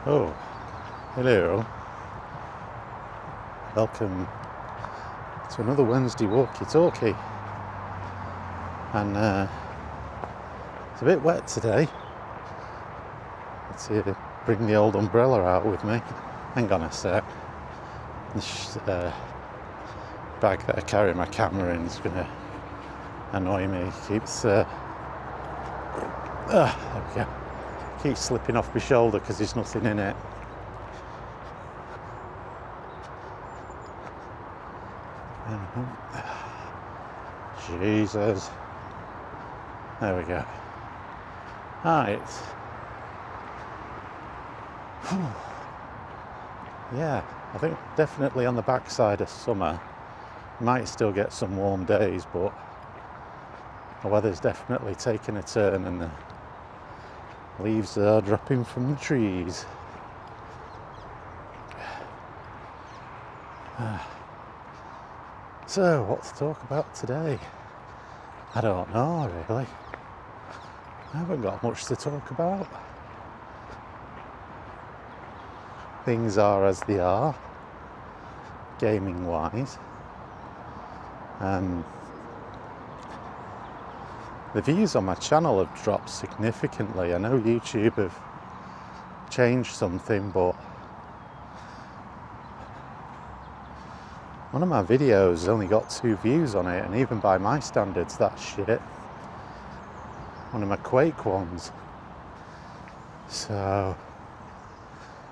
Oh, hello. Welcome to another Wednesday Walkie Talkie. And it's a bit wet today. Let's bring the old umbrella out with me. Hang on a sec. This bag that I carry my camera in is going to annoy me. It keeps there we go. Keeps slipping off my shoulder because there's nothing in it. Jesus. There we go. Right. Yeah, I think definitely on the backside of summer. Might still get some warm days, but the weather's definitely taking a turn and the leaves are dropping from the trees. So, what to talk about today? I don't know, really. I haven't got much to talk about. Things are as they are, gaming-wise. The views on my channel have dropped significantly. I know YouTube have changed something, but one of my videos only got 2 views on it, and even by my standards, that's shit. One of my Quake ones. So,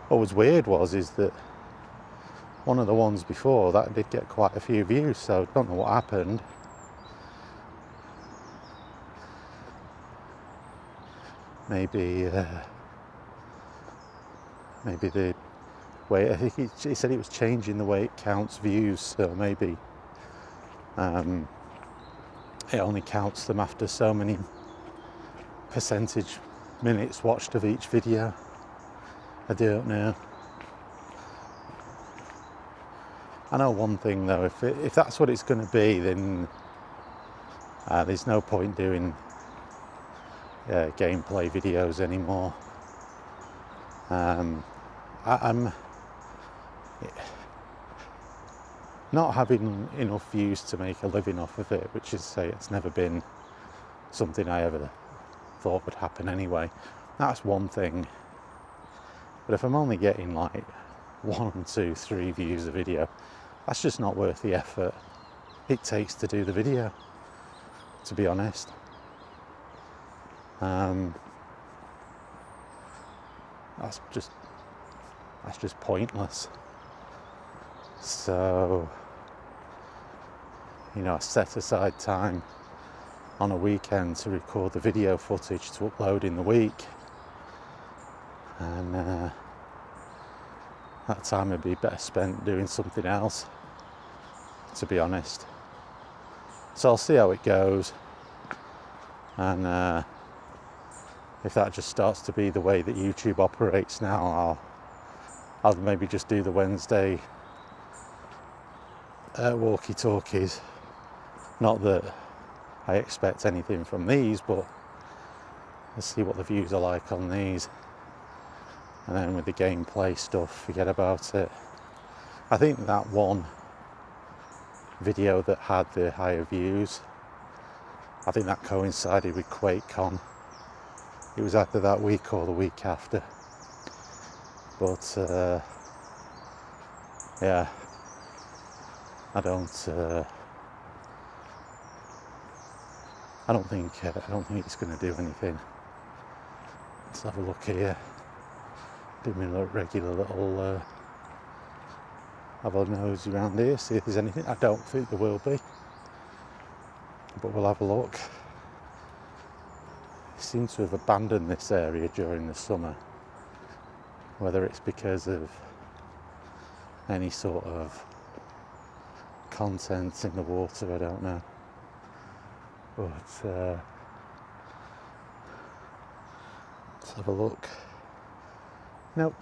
what was weird is that one of the ones before that did get quite a few views, so I don't know what happened. Maybe the way, I think he said it was changing the way it counts views, so maybe it only counts them after so many percentage minutes watched of each video. I don't know. I know one thing though, if that's what it's going to be, then there's no point doing gameplay videos anymore. I'm not having enough views to make a living off of it, which is to say it's never been something I ever thought would happen anyway. That's one thing. But if I'm only getting like 1, 2, 3 views a video, that's just not worth the effort it takes to do the video, to be honest. That's just pointless. So, I set aside time on a weekend to record the video footage to upload in the week, and that time would be better spent doing something else, to be honest. So I'll see how it goes, and if that just starts to be the way that YouTube operates now, I'll maybe just do the Wednesday walkie talkies. Not that I expect anything from these, but let's see what the views are like on these, and then with the gameplay stuff, forget about it. I think that one video that had the higher views, I think that coincided with QuakeCon. It was either that week or the week after. But yeah, I don't think it's going to do anything. Let's have a look here. Do me a regular little have a nose around here, see if there's anything. I don't think there will be, but we'll have a look. They seem to have abandoned this area during the summer. Whether it's because of any sort of content in the water, I don't know. But let's have a look. Nope.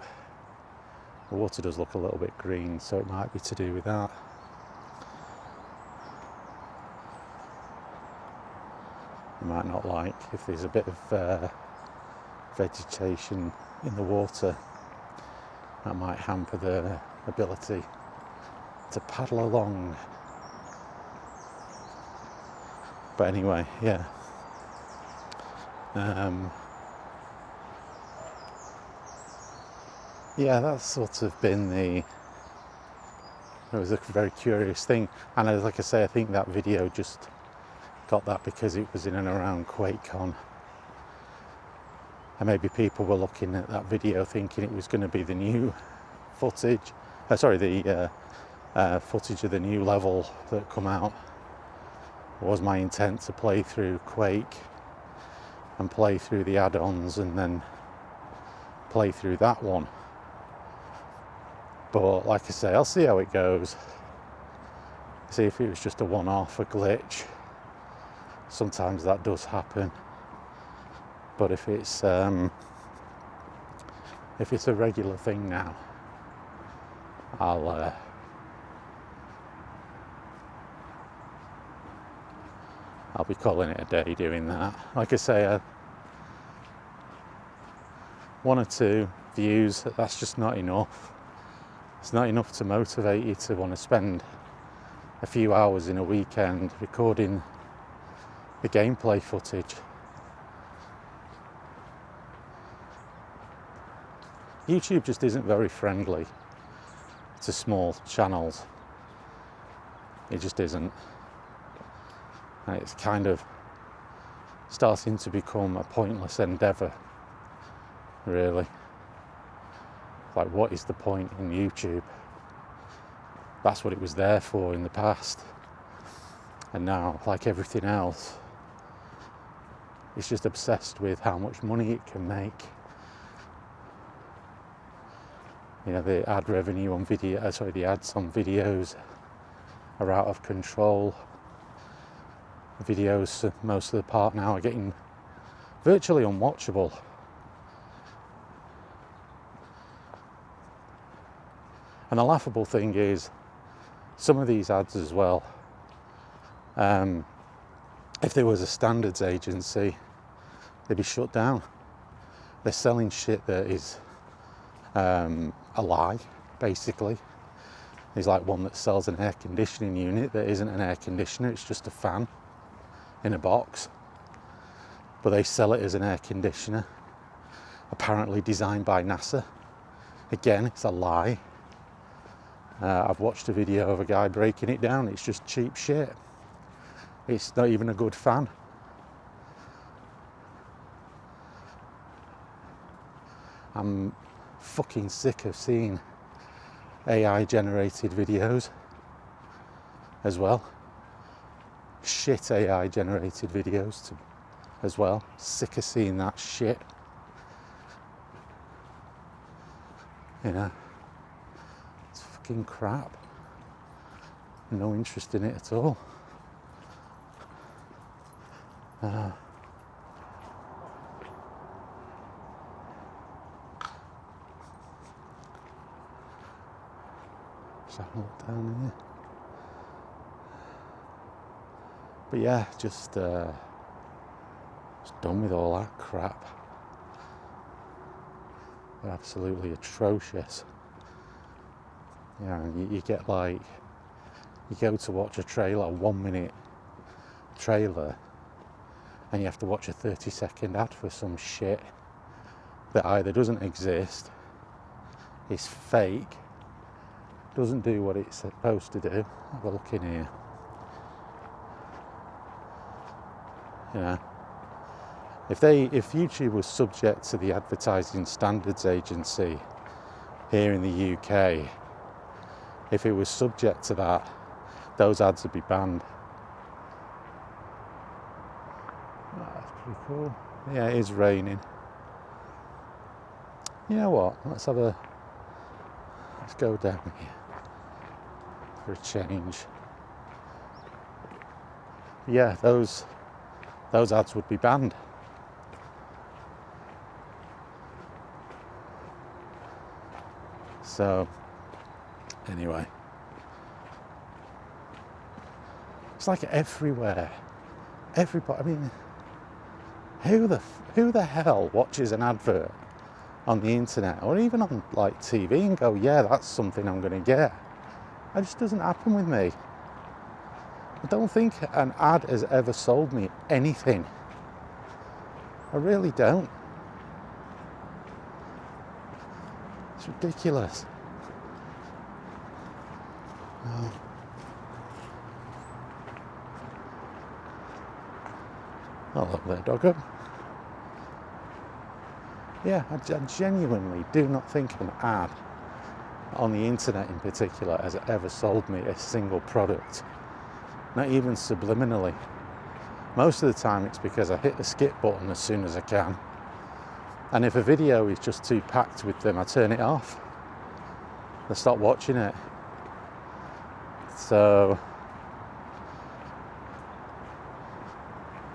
The water does look a little bit green, so it might be to do with that. You might not like if there's a bit of vegetation in the water. that might hamper the ability to paddle along. But anyway, yeah. Yeah, that's sort of been it was a very curious thing. And like I say, I think that video just got that because it was in and around QuakeCon. And maybe people were looking at that video thinking it was going to be the new footage. The footage of the new level that come out. It was my intent to play through Quake and play through the add-ons and then play through that one. But like I say, I'll see how it goes. See if it was just a one-off, a glitch. Sometimes that does happen. But if it's a regular thing now, I'll be calling it a day doing that. Like I say, 1 or 2 views, that's just not enough. It's not enough to motivate you to want to spend a few hours in a weekend recording the gameplay footage. YouTube just isn't very friendly to small channels. It just isn't. And it's kind of starting to become a pointless endeavour, really. Like, what is the point in YouTube? That's what it was there for in the past. And now, like everything else, it's just obsessed with how much money it can make. You know, the ad revenue on the ads on videos are out of control. Videos, most of the part now, are getting virtually unwatchable. And the laughable thing is, some of these ads as well, if there was a standards agency, they'd be shut down. They're selling shit that is a lie, basically. There's like one that sells an air conditioning unit that isn't an air conditioner, it's just a fan in a box. But they sell it as an air conditioner, apparently designed by NASA. Again, it's a lie. I've watched a video of a guy breaking it down. It's just cheap shit. It's not even a good fan. I'm fucking sick of seeing AI generated videos as well. Shit AI generated videos as well. Sick of seeing that shit. You know, it's fucking crap. No interest in it at all. Just have a look down here. But yeah, just done with all that crap. They're absolutely atrocious. Yeah, you get like, you go to watch a trailer, a 1 minute trailer, and you have to watch a 30-second ad for some shit that either doesn't exist, is fake, doesn't do what it's supposed to do. Have a look in here. You know, if YouTube was subject to the Advertising Standards Agency here in the UK, if it was subject to that, those ads would be banned. Oh, that's pretty cool. Yeah, it is raining. You know what? Let's go down here for a change. Yeah, those ads would be banned. So, anyway, it's like everywhere. Everybody. I mean, who the hell watches an advert on the internet or even on like TV and go, yeah, that's something I'm going to get. It just doesn't happen with me. I don't think an ad has ever sold me anything. I really don't. It's ridiculous. Oh. Oh, look there, doggo. Yeah, I genuinely do not think an ad on the internet in particular has ever sold me a single product. Not even subliminally. Most of the time it's because I hit the skip button as soon as I can. And if a video is just too packed with them, I turn it off. I stop watching it. So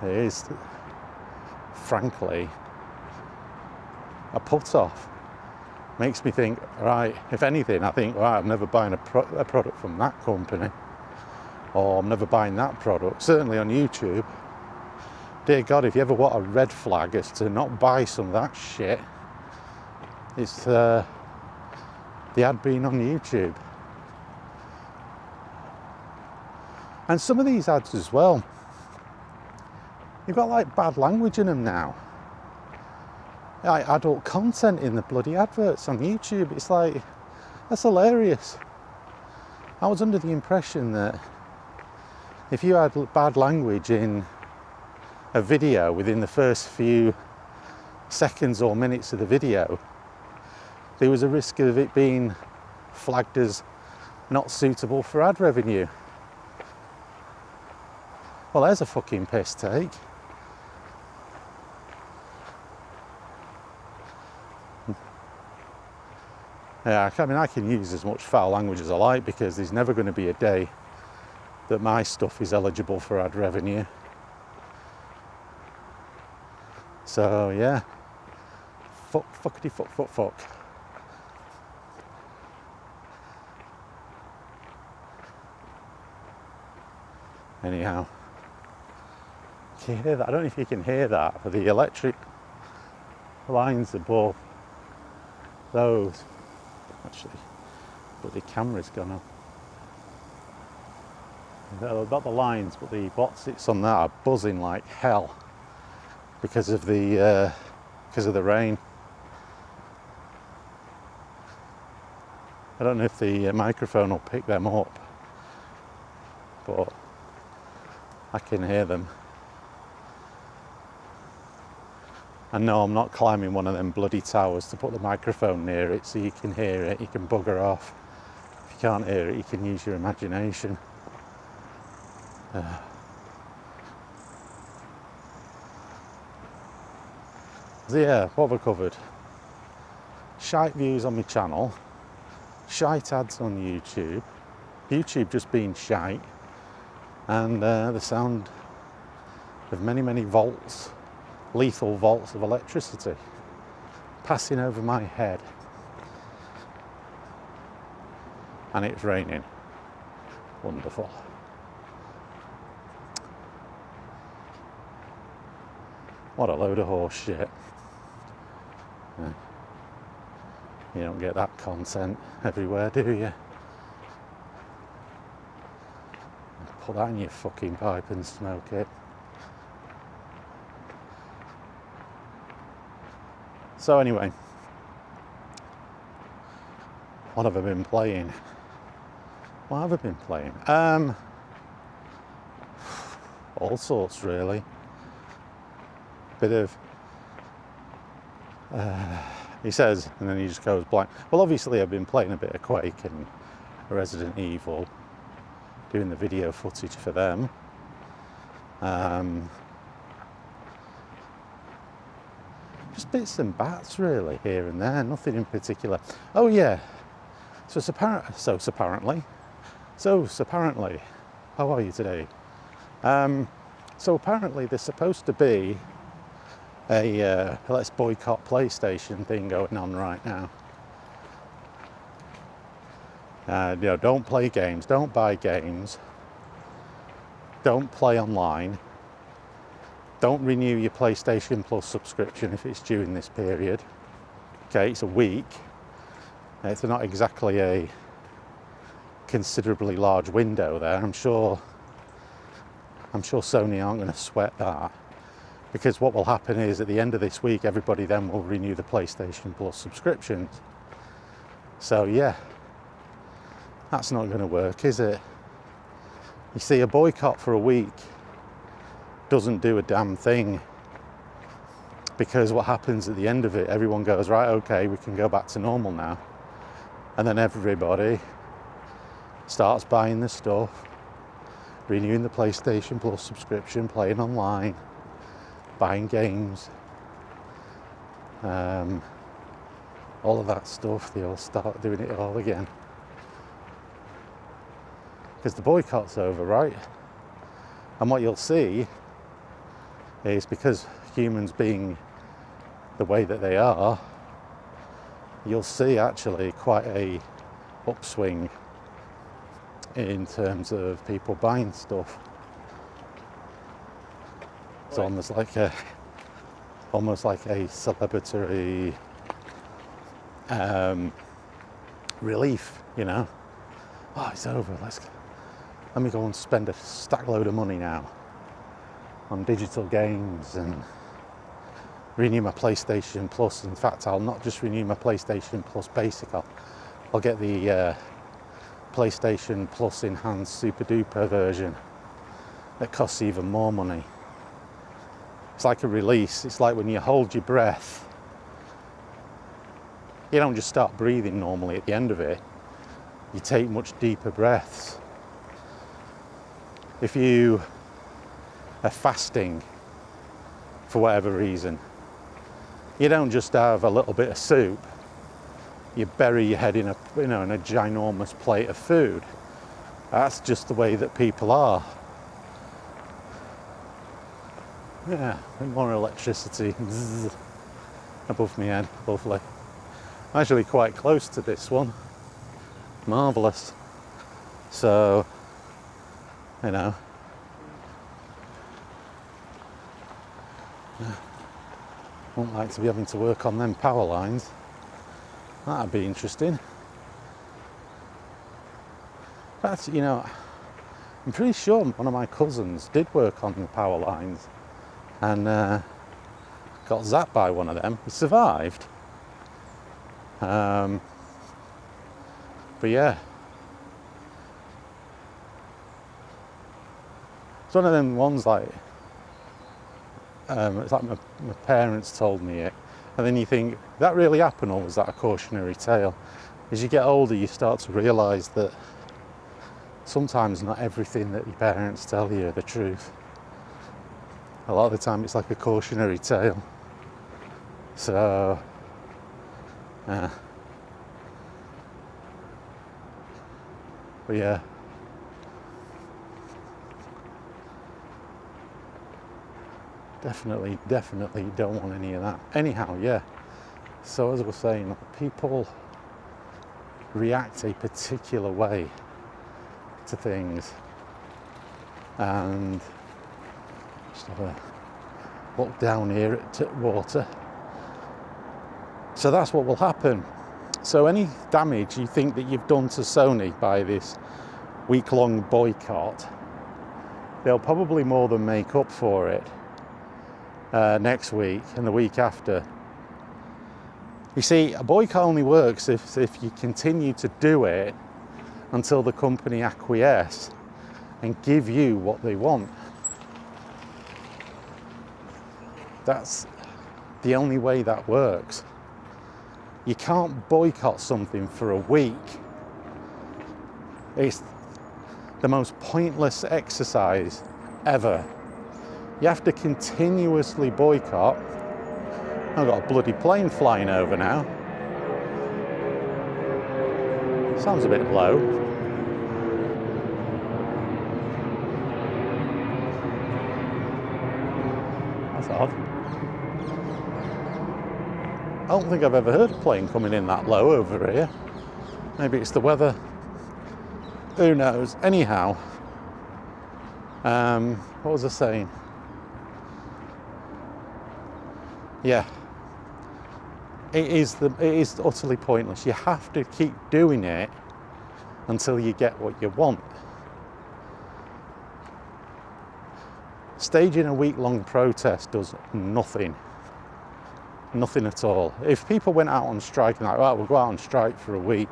it is, frankly, a put off. Makes me think, right, if anything, I think, right, I'm never buying a product from that company, or I'm never buying that product. Certainly on YouTube. Dear God, if you ever want a red flag as to not buy some of that shit, it's the ad being on YouTube. And some of these ads as well, you've got like bad language in them now. Like adult content in the bloody adverts on YouTube. It's like, that's hilarious. I was under the impression that if you had bad language in a video within the first few seconds or minutes of the video, there was a risk of it being flagged as not suitable for ad revenue. Well, there's a fucking piss take. Yeah, I mean, I can use as much foul language as I like because there's never going to be a day that my stuff is eligible for ad revenue. So yeah, fuckity fuck. Anyhow, can you hear that? I don't know if you can hear that, but the electric lines above those, actually, but the camera's gone up. Not the lines, but the bots it's on that are buzzing like hell because of the rain. I don't know if the microphone will pick them up, but I can hear them. And no, I'm not climbing one of them bloody towers to put the microphone near it so you can hear it. You can bugger off. If you can't hear it, you can use your imagination. So yeah, what have I covered? Shite views on my channel, shite ads on YouTube, YouTube just being shite, and the sound of many volts, lethal volts of electricity passing over my head. And it's raining. Wonderful. What a load of horse shit. You don't get that content everywhere, do you? Put that in your fucking pipe and smoke it. So anyway, what have I been playing? What have I been playing? All sorts, really. Bit of he says, and then he just goes blank. Well, obviously I've been playing a bit of Quake and Resident Evil, doing the video footage for them. Just bits and bats really here and there, nothing in particular. Oh yeah, so apparently, how are you today? So apparently there's supposed to be a let's boycott PlayStation thing going on right now. Don't play games, don't buy games, don't play online, don't renew your PlayStation Plus subscription if it's due in this period. Okay, it's a week. It's not exactly a considerably large window there. I'm sure Sony aren't going to sweat that, because what will happen is at the end of this week, everybody then will renew the PlayStation Plus subscriptions. So yeah, that's not going to work, is it? You see, a boycott for a week doesn't do a damn thing, because what happens at the end of it, everyone goes, right, okay, we can go back to normal now. And then everybody starts buying the stuff, renewing the PlayStation Plus subscription, playing online, buying games, all of that stuff. They all start doing it all again. Because the boycott's over, right? And what you'll see is, because humans being the way that they are, you'll see actually quite a upswing in terms of people buying stuff. It's almost like a celebratory relief, you know. Oh, it's over. Let me go and spend a stack load of money now on digital games and renew my PlayStation Plus. In fact, I'll not just renew my PlayStation Plus Basic. I'll get the PlayStation Plus Enhanced Super Duper version that costs even more money. It's like a release. It's like when you hold your breath, you don't just start breathing normally at the end of it. You take much deeper breaths. If you are fasting for whatever reason, you don't just have a little bit of soup. You bury your head in a ginormous plate of food. That's just the way that people are. Yeah, more electricity above my head, lovely. I'm actually quite close to this one. Marvellous. So, you know, wouldn't like to be having to work on them power lines. That'd be interesting. But, you know, I'm pretty sure one of my cousins did work on the power lines and got zapped by one of them. He survived. But yeah, it's one of them ones like, it's like my parents told me it, and then you think, that really happened, or was that a cautionary tale? As you get older, you start to realise that sometimes not everything that your parents tell you are the truth. A lot of the time it's like a cautionary tale. So, but yeah. Definitely don't want any of that. Anyhow, yeah. So as I was saying, people react a particular way to things, and just have a look down here at water. So that's what will happen. So any damage you think that you've done to Sony by this week-long boycott, they'll probably more than make up for it next week and the week after. You see, a boycott only works if you continue to do it until the company acquiesce and give you what they want. That's the only way that works. You can't boycott something for a week. It's the most pointless exercise ever. You have to continuously boycott. I've got a bloody plane flying over now. Sounds a bit low. That's odd. I don't think I've ever heard a plane coming in that low over here. Maybe it's the weather. Who knows? Anyhow, what was I saying? Yeah. it is utterly pointless. You have to keep doing it until you get what you want. Staging a week-long protest does nothing. Nothing at all. If people went out on strike and like, well, we'll go out on strike for a week,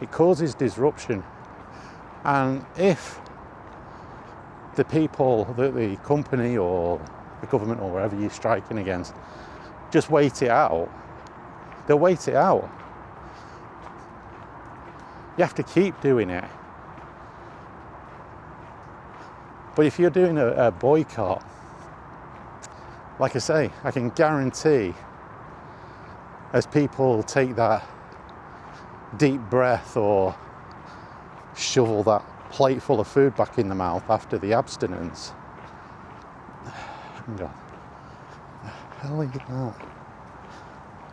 it causes disruption. And if the people, the company or the government or wherever you're striking against, just wait it out, they'll wait it out. You have to keep doing it. But if you're doing a boycott, like I say, I can guarantee as people take that deep breath or shovel that plate full of food back in the mouth after the abstinence, hang on, the hell is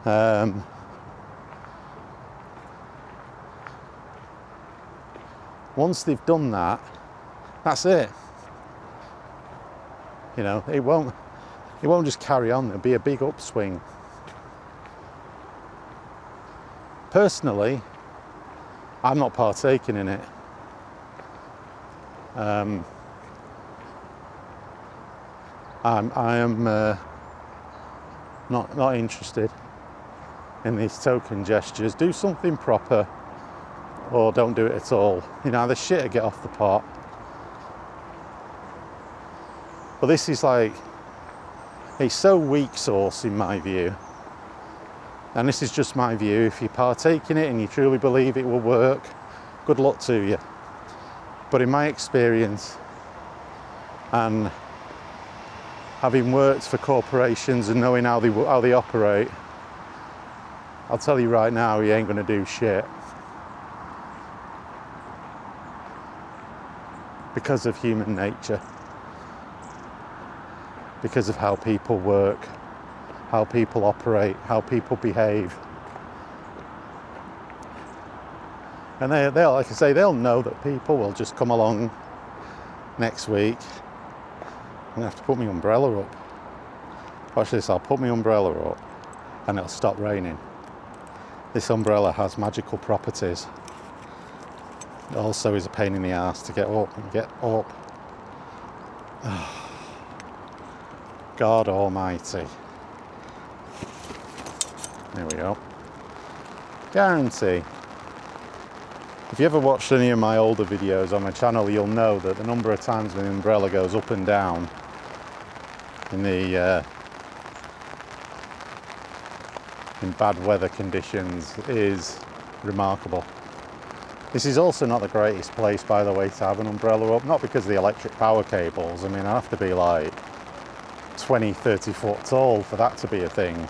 that? Once they've done that, that's it. You know, it won't just carry on. There'll be a big upswing. Personally, I'm not partaking in it. I am not interested in these token gestures. Do something proper, or don't do it at all. You know, the shit or get off the pot. But this is like, it's so weak sauce in my view. And this is just my view. If you partake in it and you truly believe it will work, good luck to you. But in my experience, and having worked for corporations and knowing how they operate, I'll tell you right now, you ain't going to do shit. Because of human nature. Because of how people work, how people operate, how people behave. And they'll, like I say, they'll know that people will just come along next week. I'm gonna have to put my umbrella up. Watch this, I'll put my umbrella up and it'll stop raining. This umbrella has magical properties. It also is a pain in the ass to get up and get up. God almighty. There we go. Guarantee. If you ever watched any of my older videos on my channel, you'll know that the number of times my umbrella goes up and down in the in bad weather conditions is remarkable. This is also not the greatest place, by the way, to have an umbrella up, not because of the electric power cables. I mean, I have to be like 20-30 foot tall for that to be a thing,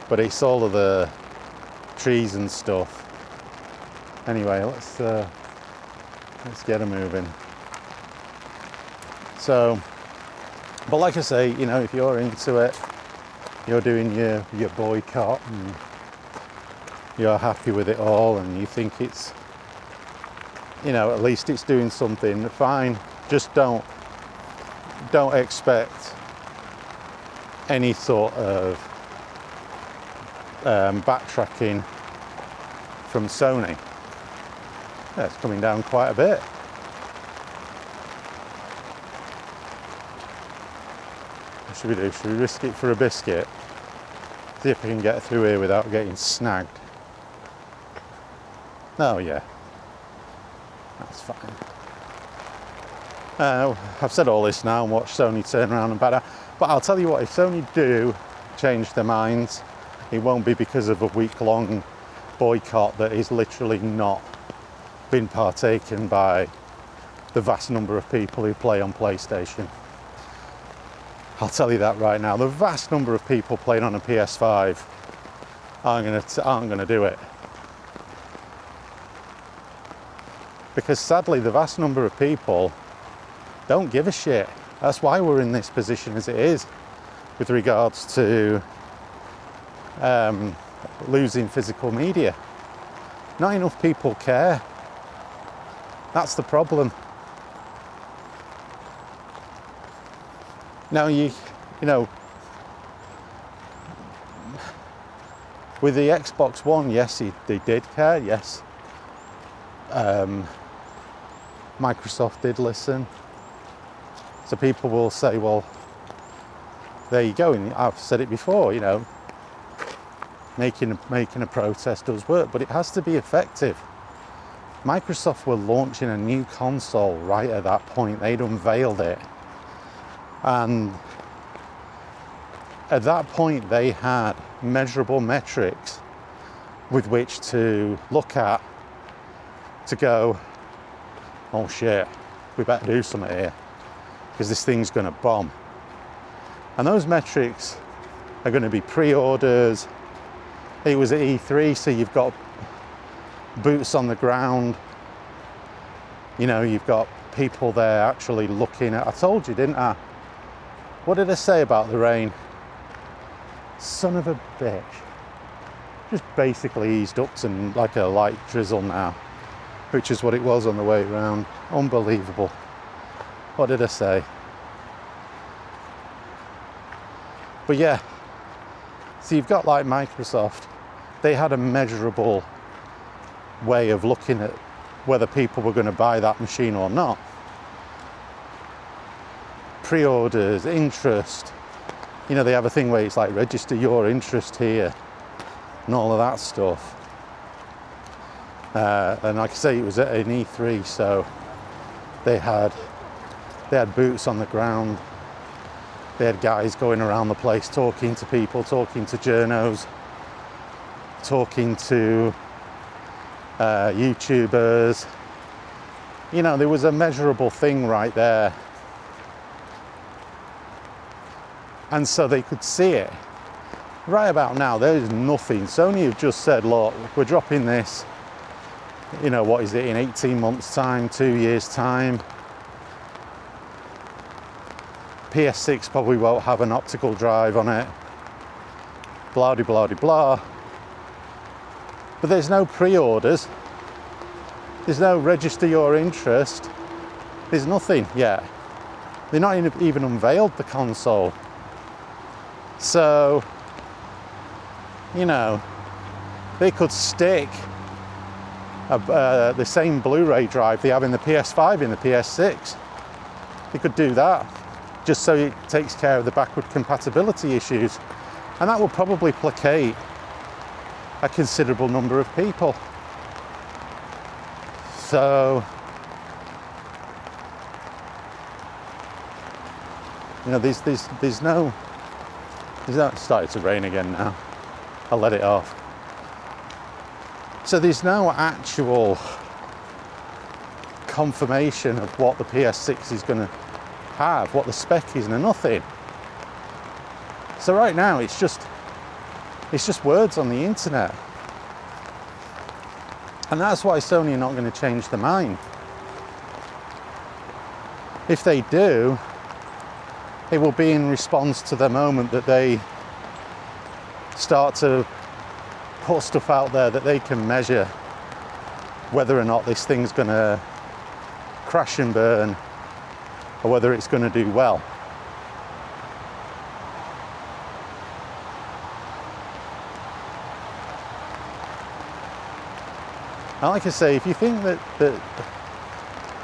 but it's all of the trees and stuff. Anyway, let's get her moving. So, but like I say, you know, if you're into it, you're doing your boycott and you're happy with it all and you think it's, you know, at least it's doing something, fine. Just don't expect any sort of backtracking from Sony. Yeah, it's coming down quite a bit. What should we do? Should we risk it for a biscuit? See if I can get through here without getting snagged. Oh yeah, that's fine. I've said all this now and watch Sony turn around and back out. But I'll tell you what, if Sony do change their minds, it won't be because of a week-long boycott that is literally not been partaken by the vast number of people who play on PlayStation. I'll tell you that right now. The vast number of people playing on a PS5 aren't gonna do it. Because sadly, the vast number of people don't give a shit. That's why we're in this position as it is with regards to losing physical media. Not enough people care. That's the problem. Now you know, With the Xbox One, yes, they did care, yes. Microsoft did listen. So people will say, well, there you go, and I've said it before, you know, making a protest does work, but it has to be effective. Microsoft were launching a new console right at that point. They'd unveiled it. And at that point, they had measurable metrics with which to look at, to go, oh shit, we better do something here, because this thing's going to bomb. And those metrics are going to be pre-orders. It was at E3, so you've got boots on the ground. You know, you've got people there actually looking at. I told you, didn't I? What did I say about the rain? Son of a bitch. Just basically eased up to like a light drizzle now, which is what it was on the way around. Unbelievable. What did I say? But yeah, so you've got like Microsoft. They had a measurable way of looking at whether people were going to buy that machine or not. Pre-orders, interest. You know, they have a thing where it's like register your interest here and all of that stuff. And like I say, it was at an E3, so they had boots on the ground. They had guys going around the place talking to people, talking to journos, talking to YouTubers. You know, there was a measurable thing right there. And so they could see it. Right about now, there is nothing. Sony have just said, look, we're dropping this, you know, what is it, in 18 months' time, 2 years' time. PS6 probably won't have an optical drive on it. Blah, de blah, de blah. But there's no pre-orders. There's no register your interest. There's nothing yet. They're not even unveiled the console. So, you know, they could stick the same Blu-ray drive they have in the PS5 in the PS6. They could do that, just so it takes care of the backward compatibility issues. And that will probably placate a considerable number of people. So, you know, there's no, it's started to rain again now. I'll let it off. So there's no actual confirmation of what the PS6 is going to have, what the spec is, and nothing. So right now it's just words on the internet. And that's why Sony are not going to change their mind. If they do, it will be in response to the moment that they start to put stuff out there that they can measure whether or not this thing's going to crash and burn or whether it's going to do well. And like I say, if you think that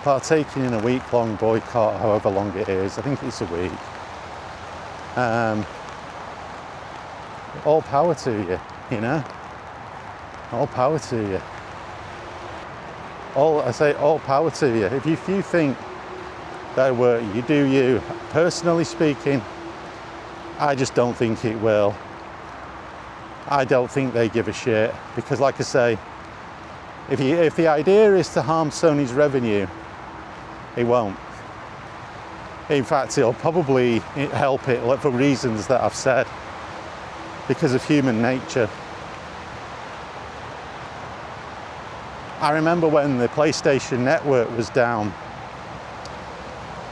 partaking in a week-long boycott, however long it is, I think it's a week, all power to you, you know? All power to you. All power to you. If you think that work, you do you. Personally speaking, I just don't think it will. I don't think they give a shit, because like I say, if the idea is to harm Sony's revenue, it won't. In fact, it'll probably help it for reasons that I've said, because of human nature. I remember when the PlayStation Network was down,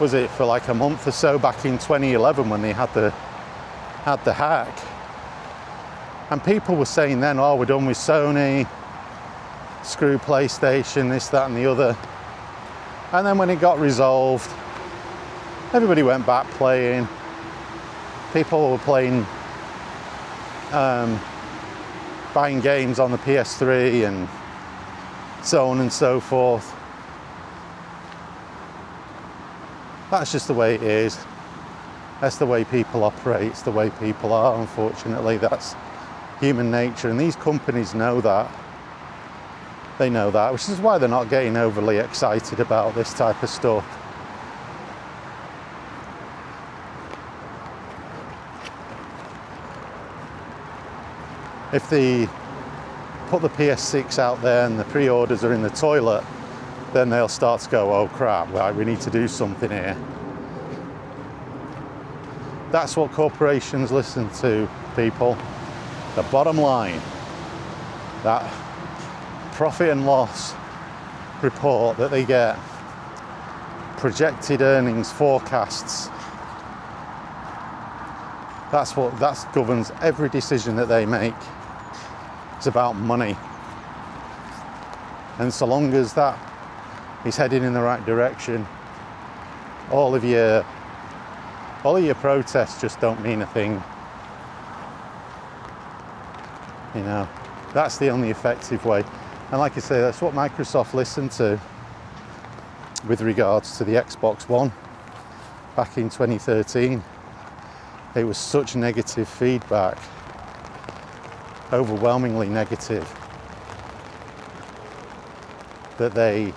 was it for like a month or so back in 2011 when they had the hack, and people were saying then, oh, we're done with Sony, screw PlayStation, this, that and the other. And then when it got resolved, everybody went back playing. People were playing buying games on the PS3 and so on and so forth. That's just the way it is. That's the way people operate. It's the way people are, unfortunately. That's human nature, and these companies know that. They know that, which is why they're not getting overly excited about this type of stuff. If they put the PS6 out there and the pre-orders are in the toilet, then they'll start to go, oh crap, right, we need to do something here. That's what corporations listen to, people. The bottom line, that profit and loss report that they get, projected earnings forecasts, that governs every decision that they make. It's about money. And so long as that is heading in the right direction, all of your protests just don't mean a thing. You know, that's the only effective way. And like I say, that's what Microsoft listened to with regards to the Xbox One back in 2013. It was such negative feedback, overwhelmingly negative, that they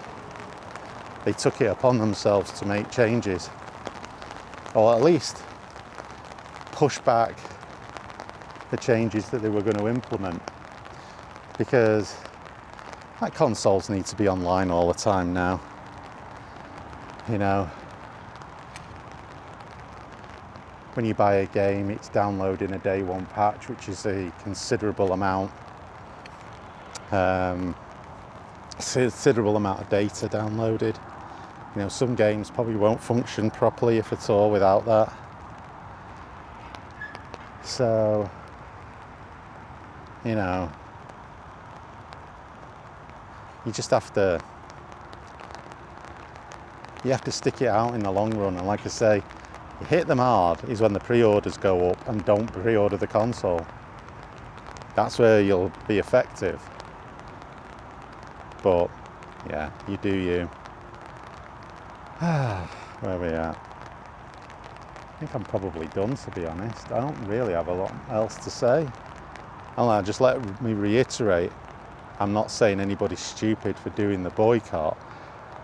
took it upon themselves to make changes, or at least push back the changes that they were going to implement, because like, consoles need to be online all the time now. You know, when you buy a game, it's downloading a day one patch, which is a considerable amount. Considerable amount of data downloaded. You know, some games probably won't function properly, if at all, without that. So, you know, you just have to stick it out in the long run. And like I say, you hit them hard is when the pre-orders go up, and don't pre-order the console. That's where you'll be effective. But yeah, you do you. Where we at? I think I'm probably done, to be honest. I don't really have a lot else to say. And just let me reiterate, I'm not saying anybody's stupid for doing the boycott.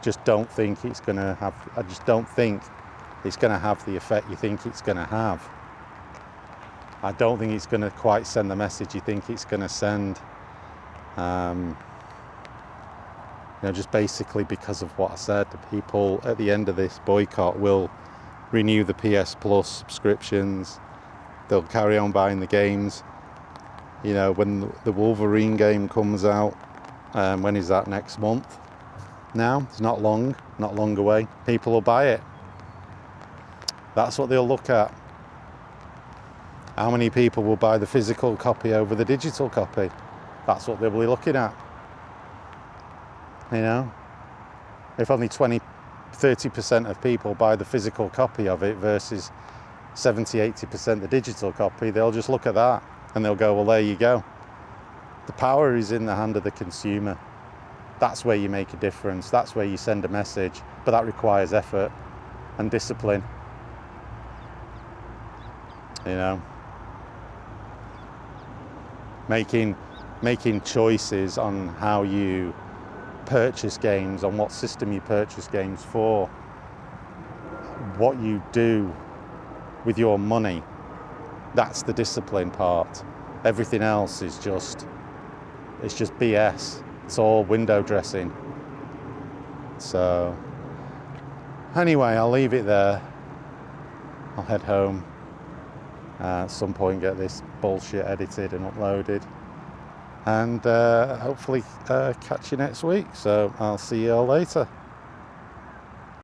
Just don't think it's going to have. I just don't think it's going to have the effect you think it's going to have. I don't think it's going to quite send the message you think it's going to send. You know, just basically because of what I said, the people at the end of this boycott will renew the PS Plus subscriptions. They'll carry on buying the games. You know, when the Wolverine game comes out, when is that, next month? Now, it's not long away. People will buy it. That's what they'll look at. How many people will buy the physical copy over the digital copy? That's what they'll be looking at. You know, if only 20-30% of people buy the physical copy of it versus 70-80% the digital copy, they'll just look at that and they'll go, well, there you go. The power is in the hand of the consumer. That's where you make a difference. That's where you send a message, but that requires effort and discipline. You know, making choices on how you purchase games, on what system you purchase games for, what you do with your money. That's the discipline part. Everything else is just BS. It's all window dressing. So anyway, I'll leave it there. I'll head home at some point, get this bullshit edited and uploaded, and hopefully catch you next week. So I'll see you all later.